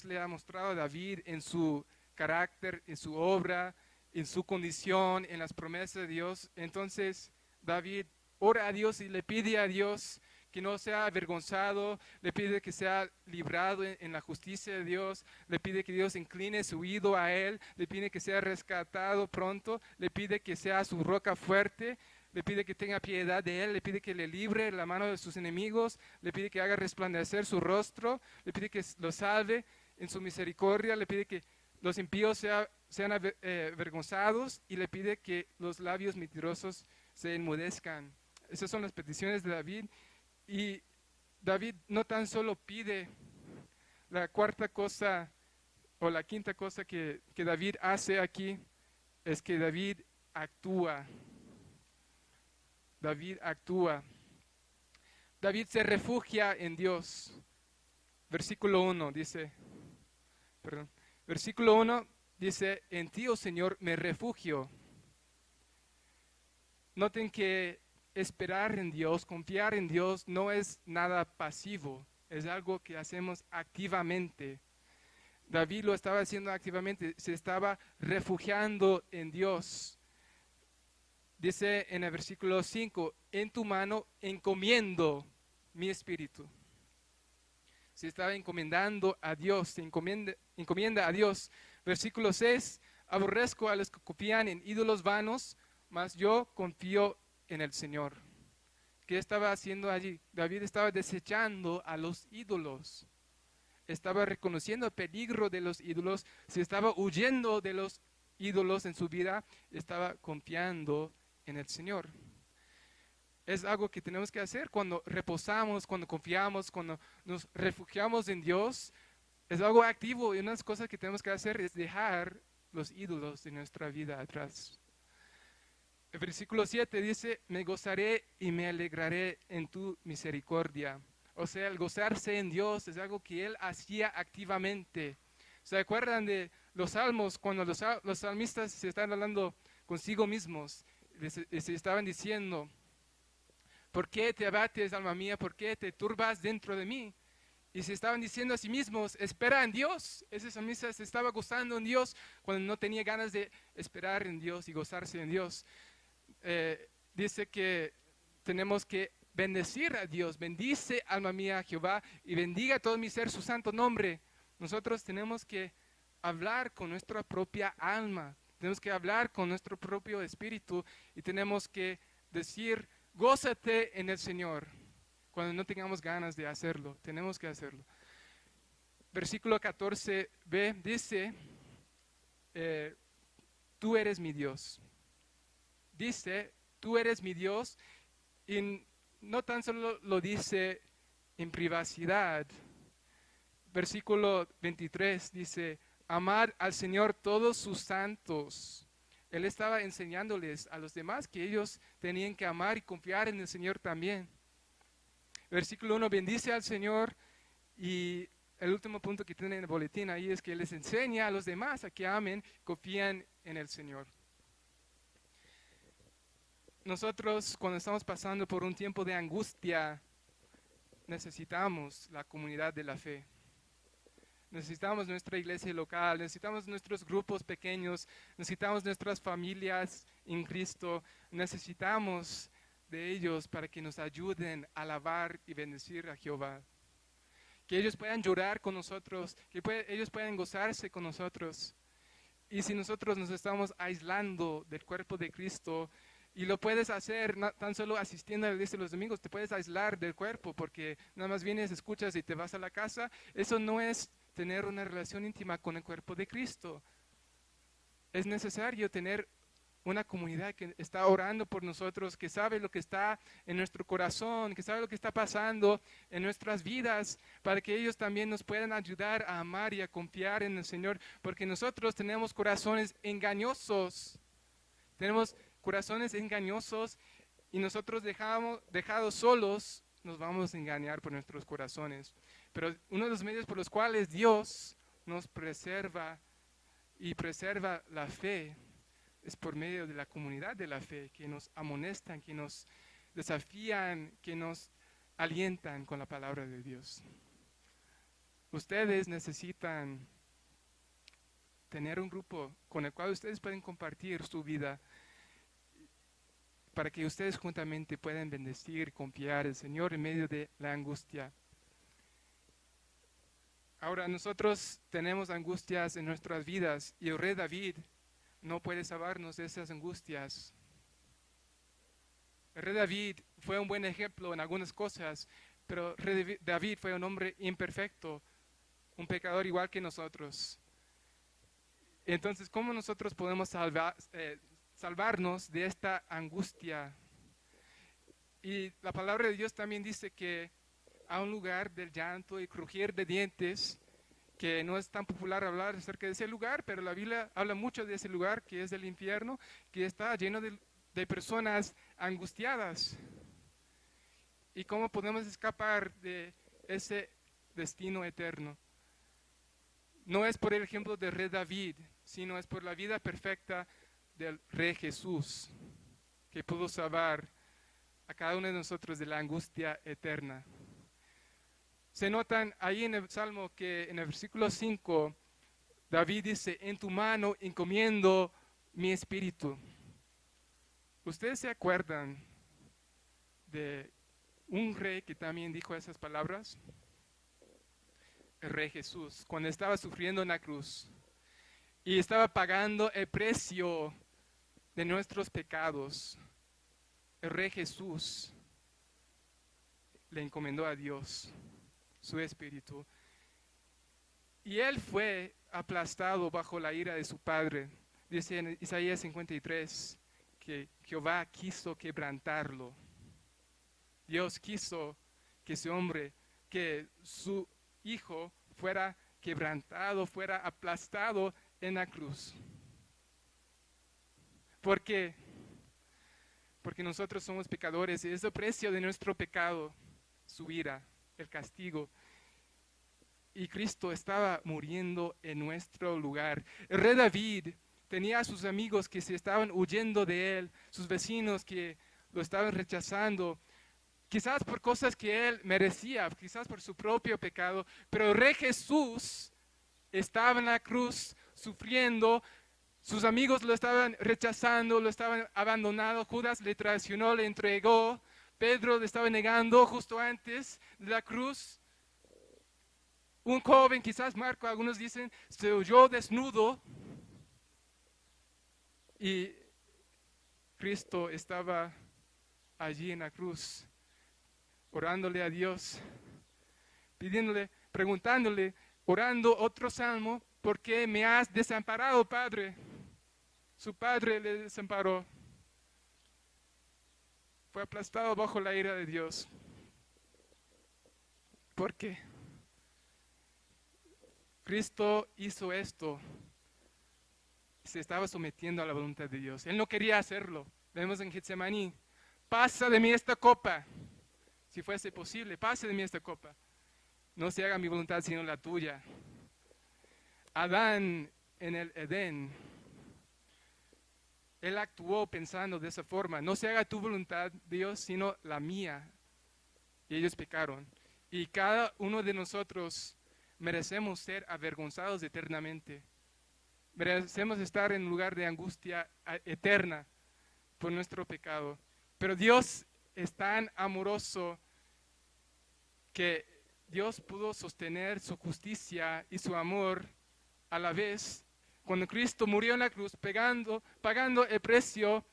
le ha mostrado a David en su carácter, en su obra, en su condición, en las promesas de Dios, entonces David ora a Dios y le pide a Dios que no sea avergonzado, le pide que sea librado en la justicia de Dios, le pide que Dios incline su oído a él, le pide que sea rescatado pronto, le pide que sea su roca fuerte, le pide que tenga piedad de él, le pide que le libre de la mano de sus enemigos, le pide que haga resplandecer su rostro, le pide que lo salve en su misericordia, le pide que los impíos sean avergonzados y le pide que los labios mentirosos se enmudezcan. Esas son las peticiones de David. Y David no tan solo pide, la cuarta cosa o la quinta cosa que David hace aquí es que David actúa. David actúa. David se refugia en Dios. Versículo 1 dice, versículo 1 dice, en ti, oh Señor, me refugio. Noten que esperar en Dios, confiar en Dios no es nada pasivo, es algo que hacemos activamente. David lo estaba haciendo activamente, se estaba refugiando en Dios. Dice en el versículo 5, en tu mano encomiendo mi espíritu. Se estaba encomendando a Dios, se encomienda a Dios. Versículo 6, aborrezco a los que confían en ídolos vanos, mas yo confío en el Señor. ¿Qué estaba haciendo allí? David estaba desechando a los ídolos. Estaba reconociendo el peligro de los ídolos. Se estaba huyendo de los ídolos en su vida. Estaba confiando en el Señor. Es algo que tenemos que hacer cuando reposamos, cuando confiamos, cuando nos refugiamos en Dios. Es algo activo y una de las cosas que tenemos que hacer es dejar los ídolos de nuestra vida atrás. El versículo 7 dice, me gozaré y me alegraré en tu misericordia. O sea, el gozarse en Dios es algo que Él hacía activamente. ¿Se acuerdan de los salmos cuando los salmistas se están hablando consigo mismos? Se estaban diciendo, ¿por qué te abates, alma mía? ¿Por qué te turbas dentro de mí? Y se estaban diciendo a sí mismos, espera en Dios. Ese salmista se estaba gozando en Dios cuando no tenía ganas de esperar en Dios y gozarse en Dios. Dice que tenemos que bendecir a Dios. Bendice, alma mía, a Jehová, y bendiga todo mi ser su santo nombre. Nosotros tenemos que hablar con nuestra propia alma, tenemos que hablar con nuestro propio espíritu y tenemos que decir, gózate en el Señor. Cuando no tengamos ganas de hacerlo, tenemos que hacerlo. Versículo 14b dice, tú eres mi Dios. Dice, tú eres mi Dios, y no tan solo lo dice en privacidad. Versículo 23 dice, amad al Señor todos sus santos. Él estaba enseñándoles a los demás que ellos tenían que amar y confiar en el Señor también. Versículo 1, bendice al Señor, y el último punto que tiene en el boletín ahí es que les enseña a los demás a que amen, confían en el Señor. Nosotros, cuando estamos pasando por un tiempo de angustia, necesitamos la comunidad de la fe. Necesitamos nuestra iglesia local, necesitamos nuestros grupos pequeños, necesitamos nuestras familias en Cristo, necesitamos de ellos para que nos ayuden a alabar y bendecir a Jehová. Que ellos puedan llorar con nosotros, que ellos puedan gozarse con nosotros. Y si nosotros nos estamos aislando del cuerpo de Cristo, y lo puedes hacer tan solo asistiendo a la iglesia los domingos, te puedes aislar del cuerpo porque nada más vienes, escuchas y te vas a la casa. Eso no es tener una relación íntima con el cuerpo de Cristo. Es necesario tener una comunidad que está orando por nosotros, que sabe lo que está en nuestro corazón, que sabe lo que está pasando en nuestras vidas, para que ellos también nos puedan ayudar a amar y a confiar en el Señor, porque nosotros tenemos corazones engañosos. Tenemos corazones engañosos y nosotros dejados solos, nos vamos a engañar por nuestros corazones. Pero uno de los medios por los cuales Dios nos preserva y preserva la fe es por medio de la comunidad de la fe, que nos amonestan, que nos desafían, que nos alientan con la palabra de Dios. Ustedes necesitan tener un grupo con el cual ustedes pueden compartir su vida, para que ustedes juntamente puedan bendecir, confiar al Señor en medio de la angustia. Ahora, nosotros tenemos angustias en nuestras vidas y el rey David no puede salvarnos de esas angustias. El rey David fue un buen ejemplo en algunas cosas, pero el rey David fue un hombre imperfecto, un pecador igual que nosotros. Entonces, ¿cómo nosotros podemos salvarnos de esta angustia? Y la palabra de Dios también dice que a un lugar del llanto y crujir de dientes, que no es tan popular hablar acerca de ese lugar, pero la Biblia habla mucho de ese lugar, que es el infierno, que está lleno de personas angustiadas. ¿Y cómo podemos escapar de ese destino eterno? No es por el ejemplo del rey David, sino es por la vida perfecta del rey Jesús, que pudo salvar a cada uno de nosotros de la angustia eterna. Se notan ahí en el Salmo que en el versículo 5, David dice, en tu mano encomiendo mi espíritu. ¿Ustedes se acuerdan de un rey que también dijo esas palabras? El rey Jesús, cuando estaba sufriendo en la cruz y estaba pagando el precio de nuestros pecados. El rey Jesús le encomendó a Dios su espíritu. Y él fue aplastado bajo la ira de su padre. Dice en Isaías 53 que Jehová quiso quebrantarlo. Dios quiso que ese hombre, que su hijo fuera quebrantado, fuera aplastado en la cruz. ¿Por qué? Porque nosotros somos pecadores y es el precio de nuestro pecado, su ira, el castigo. Y Cristo estaba muriendo en nuestro lugar. El rey David tenía a sus amigos que se estaban huyendo de él, sus vecinos que lo estaban rechazando, quizás por cosas que él merecía, quizás por su propio pecado, pero el rey Jesús estaba en la cruz sufriendo. Sus amigos lo estaban rechazando, lo estaban abandonando. Judas le traicionó, le entregó. Pedro le estaba negando justo antes de la cruz. Un joven, quizás Marco, algunos dicen, se oyó desnudo y Cristo estaba allí en la cruz, orándole a Dios, pidiéndole, preguntándole, orando otro salmo, ¿por qué me has desamparado, Padre? Su padre le desamparó. Fue aplastado bajo la ira de Dios. ¿Por qué? Cristo hizo esto. Se estaba sometiendo a la voluntad de Dios. Él no quería hacerlo. Vemos en Getsemaní. Pasa de mí esta copa. Si fuese posible, pase de mí esta copa. No se haga mi voluntad sino la tuya. Adán en el Edén, él actuó pensando de esa forma. No se haga tu voluntad, Dios, sino la mía. Y ellos pecaron. Y cada uno de nosotros merecemos ser avergonzados eternamente. Merecemos estar en un lugar de angustia eterna por nuestro pecado. Pero Dios es tan amoroso que Dios pudo sostener su justicia y su amor a la vez cuando Cristo murió en la cruz, pagando el precio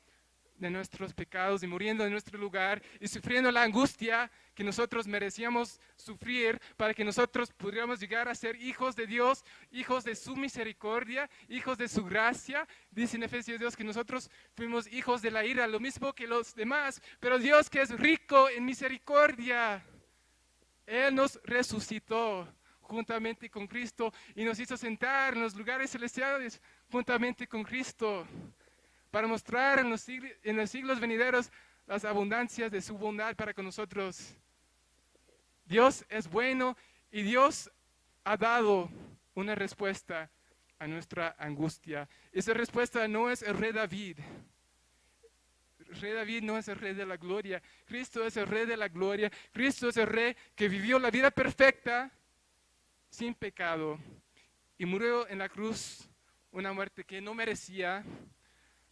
de nuestros pecados y muriendo en nuestro lugar y sufriendo la angustia que nosotros merecíamos sufrir para que nosotros pudiéramos llegar a ser hijos de Dios, hijos de su misericordia, hijos de su gracia. Dice en Efesios 2 que nosotros fuimos hijos de la ira, lo mismo que los demás, pero Dios, que es rico en misericordia, Él nos resucitó juntamente con Cristo y nos hizo sentar en los lugares celestiales juntamente con Cristo, para mostrar en los siglos venideros las abundancias de su bondad para con nosotros. Dios es bueno y Dios ha dado una respuesta a nuestra angustia. Esa respuesta no es el rey David. El rey David no es el rey de la gloria. Cristo es el rey de la gloria. Cristo es el rey que vivió la vida perfecta, sin pecado, y murió en la cruz una muerte que no merecía,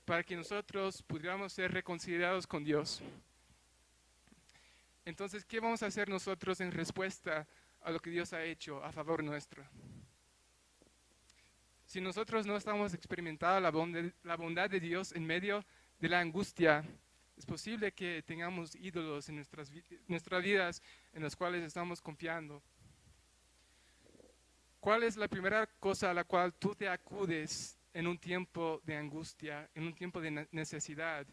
para que nosotros pudiéramos ser reconciliados con Dios. Entonces, ¿qué vamos a hacer nosotros en respuesta a lo que Dios ha hecho a favor nuestro? Si nosotros no estamos experimentando la bondad de Dios en medio de la angustia, es posible que tengamos ídolos en nuestras vidas en los cuales estamos confiando. ¿Cuál es la primera cosa a la cual tú te acudes en un tiempo de angustia, en un tiempo de necesidad?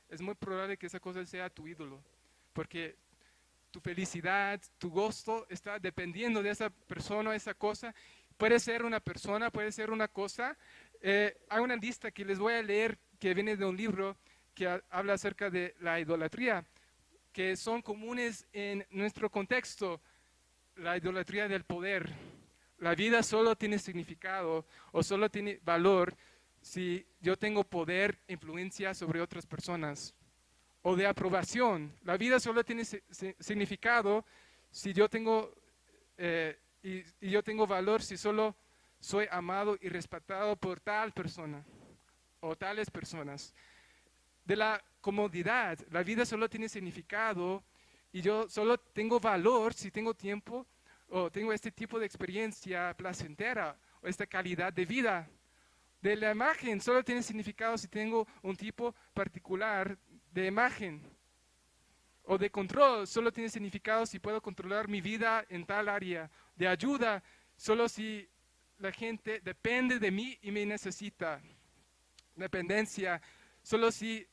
Es muy probable que esa cosa sea tu ídolo, porque tu felicidad, tu gozo está dependiendo de esa persona, esa cosa. Puede ser una persona, puede ser una cosa. Hay una lista que les voy a leer que viene de un libro que habla acerca de la idolatría, que son comunes en nuestro contexto. La idolatría del poder. La vida solo tiene significado o solo tiene valor si yo tengo poder, influencia sobre otras personas. O de aprobación. La vida solo tiene significado si yo tengo, y yo tengo valor si solo soy amado y respetado por tal persona o tales personas. De la comodidad. La vida solo tiene significado y yo solo tengo valor si tengo tiempo o tengo este tipo de experiencia placentera o esta calidad de vida. De la imagen solo tiene significado si tengo un tipo particular de imagen. O de control solo tiene significado si puedo controlar mi vida en tal área. De ayuda solo si la gente depende de mí y me necesita. Dependencia solo si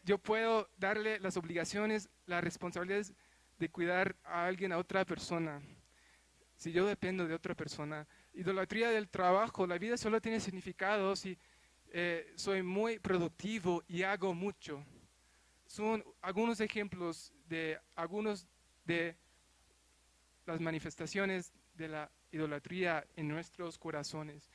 yo puedo darle las obligaciones, las responsabilidades de cuidar a alguien, a otra persona. Si yo dependo de otra persona. Idolatría del trabajo. La vida solo tiene significado si soy muy productivo y hago mucho. Son algunos ejemplos de algunos de las manifestaciones de la idolatría en nuestros corazones.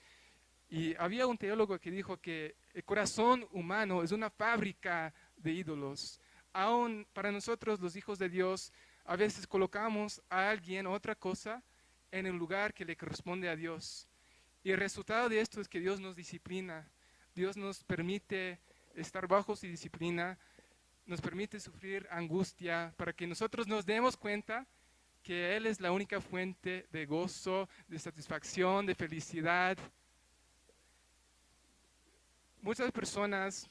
Y había un teólogo que dijo que el corazón humano es una fábrica de ídolos. Aún para nosotros, los hijos de Dios, a veces colocamos a alguien o otra cosa en el lugar que le corresponde a Dios. Y el resultado de esto es que Dios nos disciplina. Dios nos permite estar bajo su disciplina, nos permite sufrir angustia para que nosotros nos demos cuenta que Él es la única fuente de gozo, de satisfacción, de felicidad. Muchas personas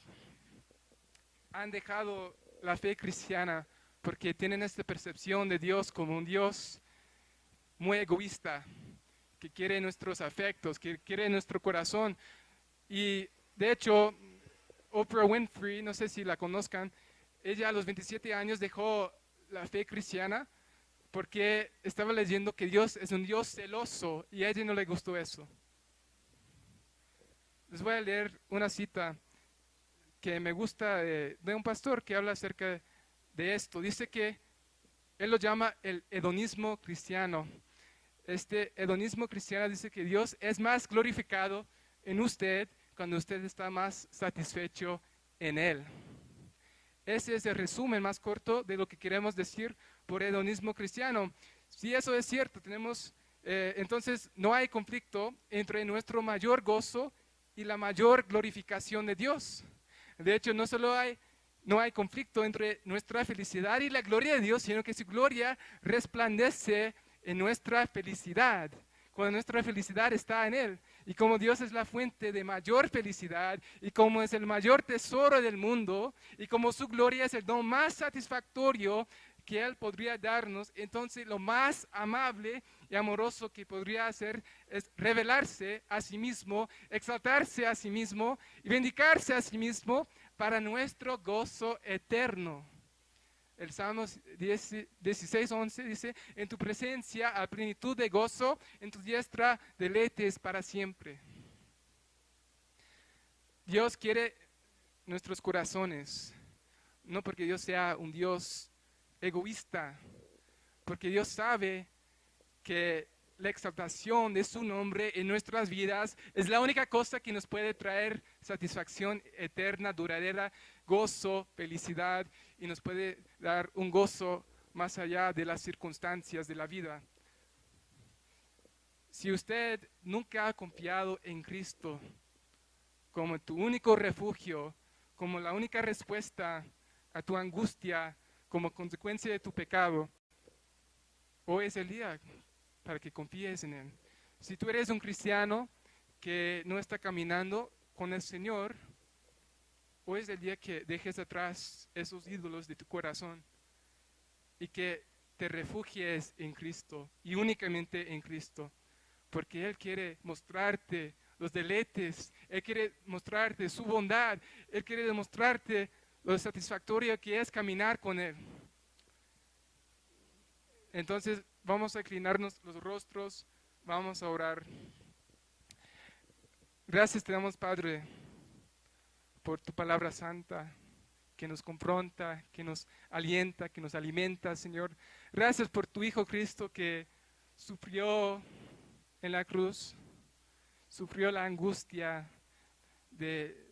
han dejado la fe cristiana porque tienen esta percepción de Dios como un Dios muy egoísta, que quiere nuestros afectos, que quiere nuestro corazón. Y de hecho, Oprah Winfrey, no sé si la conozcan, ella a los 27 años dejó la fe cristiana porque estaba leyendo que Dios es un Dios celoso y a ella no le gustó eso. Les voy a leer una cita que me gusta de un pastor que habla acerca de esto. Dice que él lo llama el hedonismo cristiano. Este hedonismo cristiano dice que Dios es más glorificado en usted cuando usted está más satisfecho en Él. Ese es el resumen más corto de lo que queremos decir por hedonismo cristiano. Si eso es cierto, entonces no hay conflicto entre nuestro mayor gozo y la mayor glorificación de Dios. De hecho, no hay conflicto entre nuestra felicidad y la gloria de Dios, sino que su gloria resplandece en nuestra felicidad, cuando nuestra felicidad está en Él. Y como Dios es la fuente de mayor felicidad, y como es el mayor tesoro del mundo, y como su gloria es el don más satisfactorio que Él podría darnos, entonces lo más amable y amoroso que podría hacer es revelarse a sí mismo, exaltarse a sí mismo y vindicarse a sí mismo para nuestro gozo eterno. El Salmo 16:11 dice, en tu presencia a plenitud de gozo, en tu diestra deleites para siempre. Dios quiere nuestros corazones, no porque Dios sea un Dios egoísta, porque Dios sabe que la exaltación de su nombre en nuestras vidas es la única cosa que nos puede traer satisfacción eterna, duradera, gozo, felicidad, y nos puede dar un gozo más allá de las circunstancias de la vida. Si usted nunca ha confiado en Cristo como tu único refugio, como la única respuesta a tu angustia, como consecuencia de tu pecado, hoy es el día para que confíes en Él. Si tú eres un cristiano que no está caminando con el Señor, hoy es el día que dejes atrás esos ídolos de tu corazón y que te refugies en Cristo y únicamente en Cristo, porque Él quiere mostrarte los deleites, Él quiere mostrarte su bondad, Él quiere demostrarte lo satisfactorio que es caminar con Él. Entonces vamos a inclinarnos los rostros, vamos a orar. Gracias te damos, Padre, por tu palabra santa, que nos confronta, que nos alienta, que nos alimenta, Señor. Gracias por tu Hijo Cristo que sufrió en la cruz, sufrió la angustia de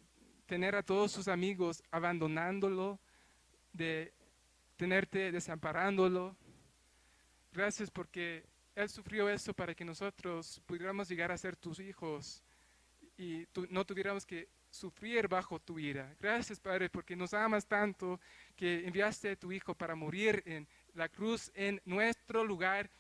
tener a todos sus amigos abandonándolo, de tenerte desamparándolo. Gracias porque Él sufrió eso para que nosotros pudiéramos llegar a ser tus hijos y no tuviéramos que sufrir bajo tu ira. Gracias, Padre, porque nos amas tanto que enviaste a tu Hijo para morir en la cruz en nuestro lugar,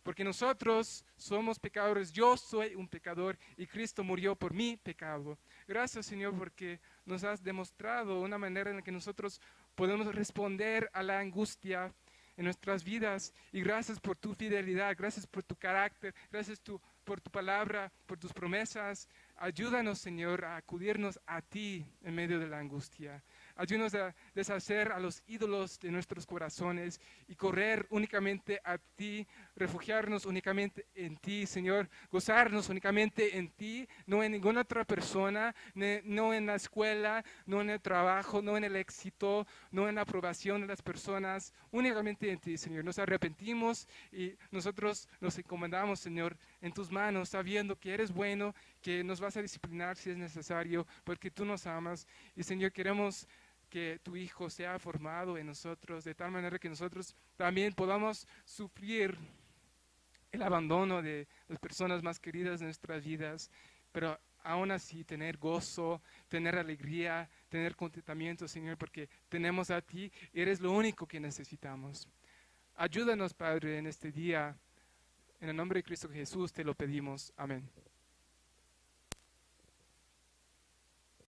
porque nosotros somos pecadores. Yo soy un pecador y Cristo murió por mi pecado. Gracias, Señor, porque nos has demostrado una manera en la que nosotros podemos responder a la angustia en nuestras vidas, y gracias por tu fidelidad, gracias por tu carácter, gracias por tu palabra, por tus promesas. Ayúdanos, Señor, a acudirnos a ti en medio de la angustia. Ayúdanos a deshacer a los ídolos de nuestros corazones y correr únicamente a ti, refugiarnos únicamente en ti, Señor, gozarnos únicamente en ti, no en ninguna otra persona, no en la escuela, no en el trabajo, no en el éxito, no en la aprobación de las personas, únicamente en ti, Señor. Nos arrepentimos y nosotros nos encomendamos, Señor, en tus manos, sabiendo que eres bueno, que nos vas a disciplinar si es necesario, porque tú nos amas. Y, Señor, queremos que tu Hijo sea formado en nosotros, de tal manera que nosotros también podamos sufrir el abandono de las personas más queridas de nuestras vidas, pero aún así tener gozo, tener alegría, tener contentamiento, Señor, porque tenemos a ti y eres lo único que necesitamos. Ayúdanos, Padre, en este día. En el nombre de Cristo Jesús te lo pedimos. Amén.